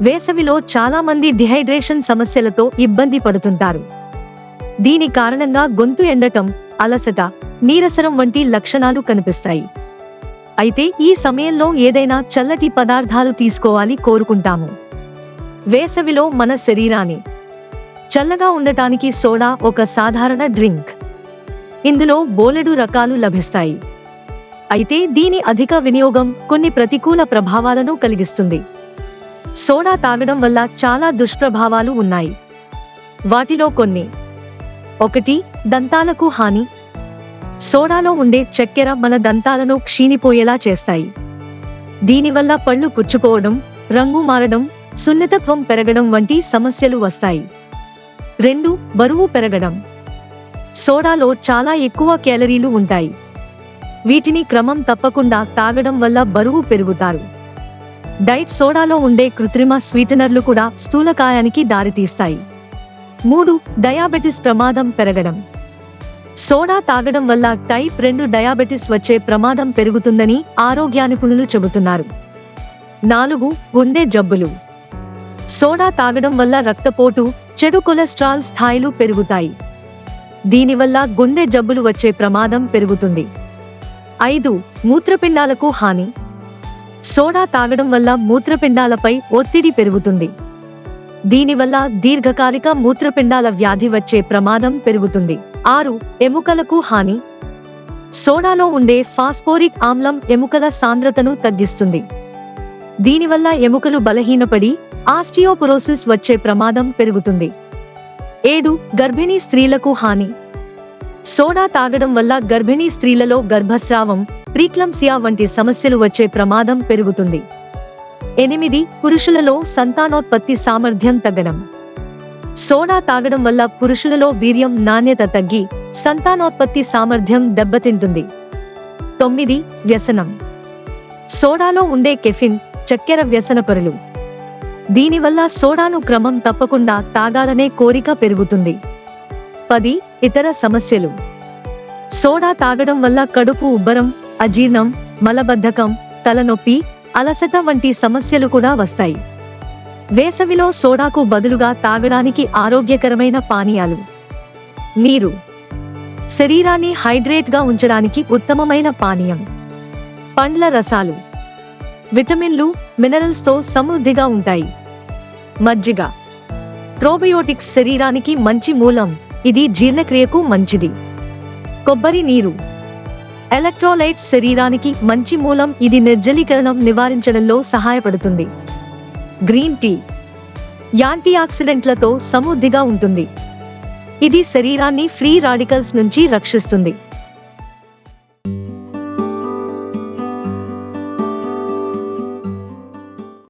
వేసవిలో చాలా మంది డిహైడ్రేషన్ సమస్యలతో ఇబ్బంది పడుతుంటారు. దీని కారణంగా గొంతు ఎండటం, అలసట, నీరసరం వంటి లక్షణాలు కనిపిస్తాయి. అయితే ఈ సమయంలో ఏదైనా చల్లటి పదార్థాలు తీసుకోవాలి కోరుకుంటాము. వేసవిలో మన శరీరాన్ని చల్లగా ఉండటానికి సోడా ఒక సాధారణ డ్రింక్. ఇందులో బోలెడు రకాలు లభిస్తాయి. అయితే దీని అధిక వినియోగం కొన్ని ప్రతికూల ప్రభావాలను కలిగిస్తుంది. సోడా తాగడం వల్ల చాలా దుష్ప్రభావాలు ఉన్నాయి. వాటిలో కొన్ని: 1. దంతాలకు హాని. సోడాలో ఉండే చక్కెర మన దంతాలను క్షీణిపోయేలా చేస్తాయి. దీనివల్ల పళ్ళు పుచ్చుకోవడం, రంగు మారడం, సున్నితత్వం పెరగడం వంటి సమస్యలు వస్తాయి. 2. బరువు పెరగడం. సోడాలో చాలా ఎక్కువ క్యాలరీలు ఉంటాయి. వీటిని క్రమం తప్పకుండా తాగడం వల్ల బరువు పెరుగుతారు. డైట్ సోడాలో ఉండే కృత్రిమ స్వీటనర్లు కూడా స్థూలకాయానికి దారితీస్తాయి. 3. డయాబెటిస్ ప్రమాదం పెరగడం. సోడా తాగడం వల్ల టైప్ 2 డయాబెటిస్ వచ్చే ప్రమాదం పెరుగుతుందని ఆరోగ్య నిపుణులు చెబుతున్నారు. 4. గుండె జబ్బులు. సోడా తాగడం వల్ల రక్తపోటు, చెడు కొలెస్ట్రాల్ స్థాయిలు పెరుగుతాయి. దీనివల్ల గుండె జబ్బులు వచ్చే ప్రమాదం పెరుగుతుంది. 5. మూత్రపిండాలకు హాని. సోడా తాగడం వల్ల మూత్రపిండాలపై ఒత్తిడి పెరుగుతుంది. దీనివల్ల దీర్ఘకాలిక మూత్రపిండాల వ్యాధి వచ్చే ప్రమాదం పెరుగుతుంది. 6. ఎముకలకు హాని. సోడాలో ఉండే ఫాస్ఫోరిక్ ఆమ్లం ఎముకల సాంద్రతను తగ్గిస్తుంది. దీనివల్ల ఎముకలు బలహీనపడి ఆస్టియోపోరోసిస్ వచ్చే ప్రమాదం పెరుగుతుంది. 7. గర్భిణీ స్త్రీలకు హాని. సోడా తాగడం వల్ల గర్భిణీ స్త్రీలలో గర్భస్రావం, ప్రీక్లంసియా వంటి సమస్యలు వచ్చే ప్రమాదం పెరుగుతుంది. 8. పురుషులలో సంతానోత్పత్తి సామర్థ్యం తగ్గడం. సోడా తాగడం వల్ల పురుషులలో వీర్యం నాణ్యత తగ్గి సంతానోత్పత్తి సామర్థ్యం దెబ్బతింటుంది. 9. వ్యసనం. సోడాలో ఉండే కెఫిన్, చక్కెర వ్యసనపరులు. దీనివల్ల సోడాను క్రమం తప్పకుండా తాగాలనే కోరిక పెరుగుతుంది. 10. ఇతర సమస్యలు. సోడా తాగడం వల్ల కడుపు ఉబ్బరం, అజీర్ణం, మలబద్ధకం, తలనొప్పి, అలసట వంటి సమస్యలు కూడా వస్తాయి. వేసవిలో సోడాకు బదులుగా తాగడానికి ఆరోగ్యకరమైన పానీయాలు. నీరు. శరీరాన్ని హైడ్రేట్గా ఉంచడానికి ఉత్తమమైన పానీయం. పండ్ల రసాలు. విటమిన్లు, మినరల్స్తో సమృద్ధిగా ఉంటాయి. మజ్జిగ. ప్రోబయోటిక్స్ శరీరానికి మంచి మూలం, ఇది జీర్ణక్రియకు మంచిది. కొబ్బరి నీరు. ఎలక్ట్రోలైట్స్ శరీరానికి మంచి మూలం, ఇది నిర్జలీకరణం నివారించడంలో సహాయపడుతుంది. గ్రీన్ టీ యాంటీ ఆక్సిడెంట్లతో సమృద్ధిగా ఉంటుంది. ఇది శరీరాన్ని ఫ్రీ రాడికల్స్ నుంచి రక్షిస్తుంది.